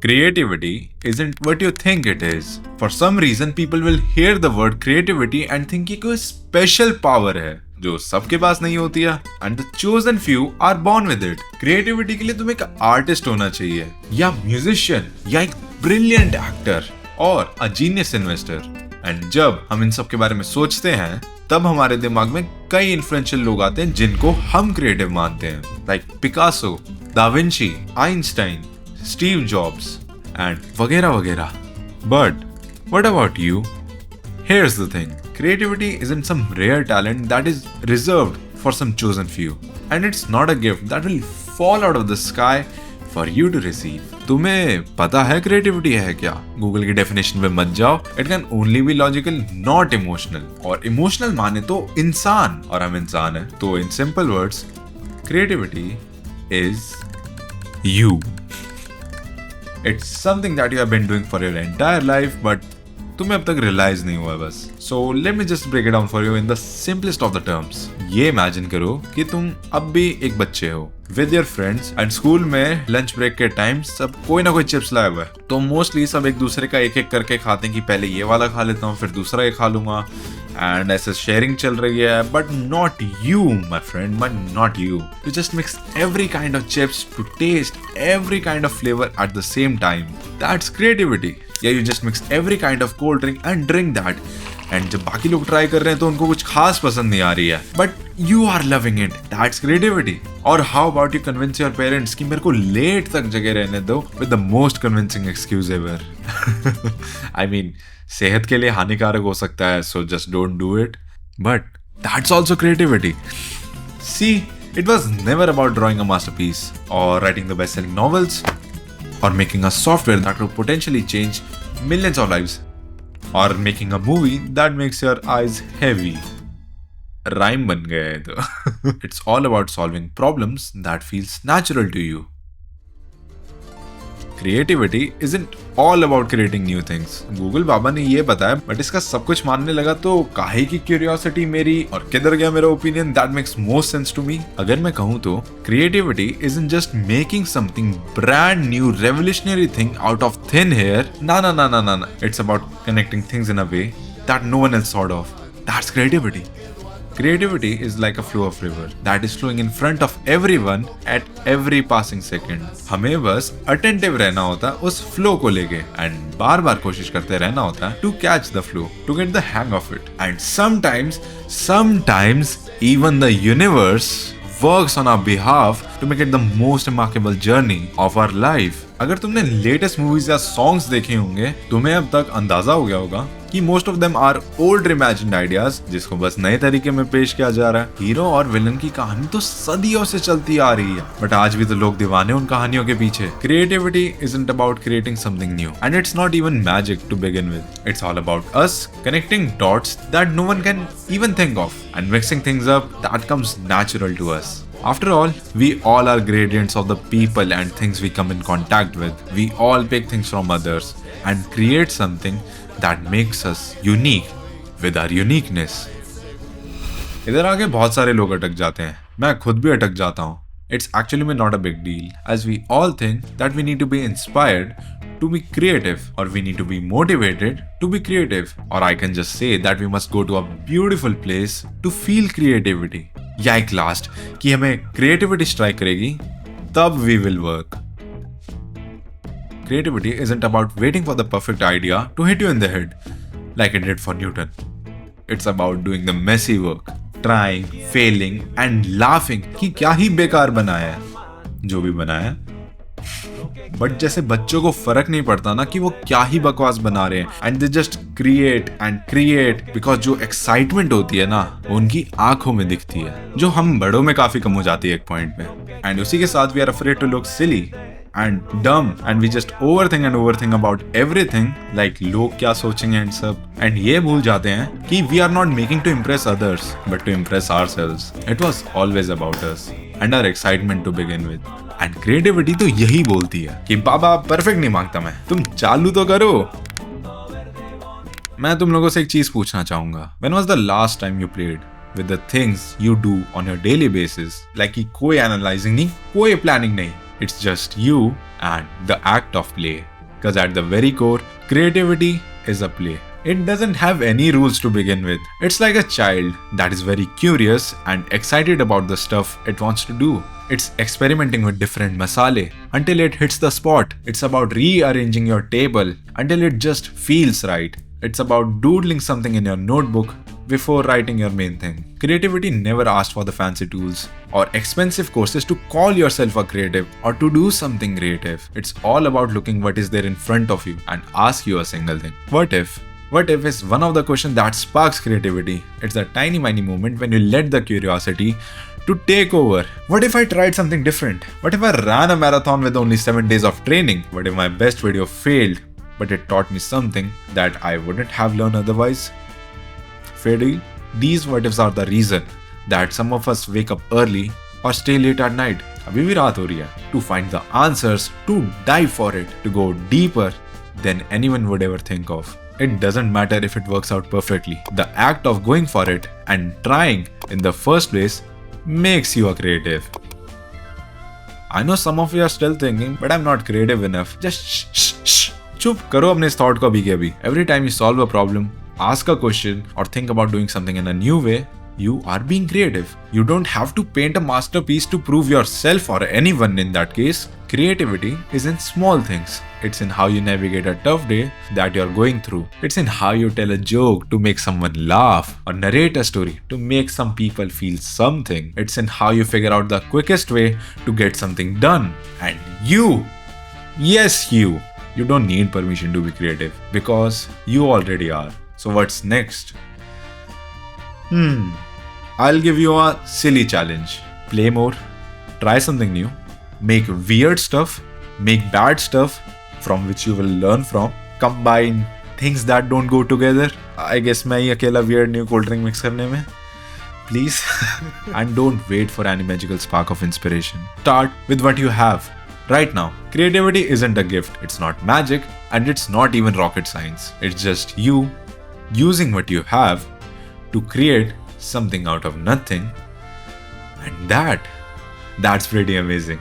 Creativity isn't what you think it is. For some reason, people will hear the word creativity and think कि कोई special power है जो सबके पास नहीं होती है, and the chosen few are born with it. Creativity के लिए तुम एक artist होना चाहिए, या musician, या एक brilliant actor, और a genius investor. And जब हम इन सब के बारे में सोचते हैं, तब हमारे दिमाग में कई influential लोग आते हैं जिनको हम creative मानते हैं, like Picasso, Da Vinci, Einstein, Steve Jobs, and वगैरह वगैरह. But what about you? Here's the thing. Creativity isn't some rare talent that is reserved for some chosen few. And it's not a gift that will fall out of the sky for you to receive. तुम्हें पता है creativity है क्या? Google की definition पे मत जाओ. It can only be logical, not emotional. और emotional माने तो इंसान, और हम इंसान हैं. तो in simple words, creativity is you. It's something that you have been doing for your entire life, but तुम्हें अब तक रियलाइज नहीं हुआ बस. So let me just break it down for you in the simplest of the terms. ये imagine करो कि तुम अब भी एक बच्चे हो with your friends and school में लंच ब्रेक के टाइम सब कोई ना कोई चिप्स लाया हुआ है. तो मोस्टली सब एक दूसरे का एक एक करके खाते हैं कि पहले ये वाला खा लेता हूँ फिर दूसरा ये खा लूंगा, एंड ऐसे शेयरिंग चल रही है. But not you my friend, but not you. You just mix every kind of chips to taste every kind of flavor at the same time. That's creativity. Yeah, you just mix every kind of cold drink and drink that. And जब बाकी लोग try कर रहे हैं तो उनको कुछ खास पसंद नहीं आ रही है, but you are loving it. That's creativity. और how about you convince your parents कि मेरे को लेट तक जगह रहने दो with the most convincing excuse ever. I mean सेहत के लिए हानिकारक हो सकता है, so just don't do it, but that's also creativity. See, it was never about drawing a masterpiece or writing the best-selling novels or making a software that could potentially change millions of lives or making a movie that makes your eyes heavy. Rhyme ban gaya hai to. It's all about solving problems that feels natural to you. Creativity isn't all about creating new things. Google बाबा ने ये बताया, but इसका सब कुछ मानने लगा तो काहे की क्यूरियोसिटी मेरी, और किधर गया मेरा opinion. That makes most sense to me. अगर मैं कहूँ तो creativity isn't just making something brand new revolutionary thing out of thin air. No. It's about connecting things in a way that no one else thought of. That's creativity. Creativity is like a flow of river that is flowing in front of everyone at every passing second. हमें बस attentive रहना होता है उस flow को लेके, and बार बार कोशिश करते रहना होता है to catch the flow, to get the hang of it. And sometimes even the universe works on our behalf to make it the most remarkable journey of our life. अगर तुमने latest movies या songs देखे होंगे, तुम्हें अब तक अंदाजा हो गया होगा कि most of them are old imagined ideas जिसको बस नए तरीके में पेश किया जा रहा है. हीरो और विलन की कहानी तो सदियों से चलती आ रही है, बट आज भी तो लोग दीवाने उन कहानियों के पीछे. Creativity isn't about creating something new, and it's not even magic to begin with. It's all about us connecting dots that no one can even think of and mixing things up that comes natural to us. After all, we all are gradients of the people and things we come in contact with. We all pick things from others and create something that makes us unique with our uniqueness. इधर आगे बहुत सारे लोग अटक जाते हैं, मैं खुद भी अटक जाता हूँ. It's actually not a big deal, as we all think that we need to be inspired to be creative, or we need to be motivated to be creative, or I can just say that we must go to a beautiful place to feel creativity. या एक last कि हमें creativity strike करेगी तब we will work. Creativity isn't about waiting for the perfect idea to hit you in the head like it did for Newton. It's about doing the messy work, trying, failing and laughing कि क्या ही बेकार बनाया है जो भी बनाया है. But जैसे बच्चों को फर्क नहीं पड़ता ना कि वो क्या ही बकवास बना रहे हैं, and they just create because जो एक्साइटमेंट होती है ना वो उनकी आंखों में दिखती है, जो हम बड़ों में काफी कम हो जाती है एक पॉइंट में. एंड उसी के साथ we are afraid to look silly and dumb and we just overthink about everything like लोग क्या सोचेंगे एंड सब, एंड ये भूल जाते हैं कि we are not making to impress others but to impress ourselves. It was always about us and our excitement to begin with. And creativity तो यही बोलती है कि बाबा परफेक्ट नहीं मांगता मैं, तुम चालू तो करो. मैं तुम लोगों से एक चीज पूछना चाहूंगा. When was the last time you played with the things you do on your daily basis? Like कि कोई एनालाइजिंग नहीं, कोई प्लानिंग नहीं. It's just you and the act of play. Because at the very core, creativity is a play. It doesn't have any rules to begin with. It's like a child that is very curious and excited about the stuff it wants to do. It's experimenting with different masale until it hits the spot. It's about rearranging your table until it just feels right. It's about doodling something in your notebook before writing your main thing. Creativity never asked for the fancy tools or expensive courses to call yourself a creative or to do something creative. It's all about looking what is there in front of you and ask you a single thing. What if? What if is one of the questions that sparks creativity. It's a tiny moment when you let the curiosity to take over. What if I tried something different? What if I ran a marathon with only 7 days of training? What if my best video failed, but it taught me something that I wouldn't have learned otherwise? Fair deal? These what ifs are the reason that some of us wake up early or stay late at night. अभी भी रात हो रही है. To find the answers, to dive for it, to go deeper than anyone would ever think of. It doesn't matter if it works out perfectly. The act of going for it and trying in the first place makes you a creative. I know some of you are still thinking, but I'm not creative enough. Just shh. चुप करो अपने इस thought को अभी के अभी. Every time you solve a problem, ask a question or think about doing something in a new way, you are being creative. You don't have to paint a masterpiece to prove yourself or anyone in that case. Creativity is in small things. It's in how you navigate a tough day that you're going through. It's in how you tell a joke to make someone laugh or narrate a story to make some people feel something. It's in how you figure out the quickest way to get something done. And you, yes you don't need permission to be creative because you already are. So what's next? I'll give you a silly challenge. Play more, try something new, make weird stuff, make bad stuff from which you will learn from, combine things that don't go together. I guess मैं ही अकेला weird new cold drink mix करने में. Please. And don't wait for any magical spark of inspiration. Start with what you have. Right now, creativity isn't a gift, it's not magic, and it's not even rocket science. It's just you using what you have to create something out of nothing, and that's pretty amazing.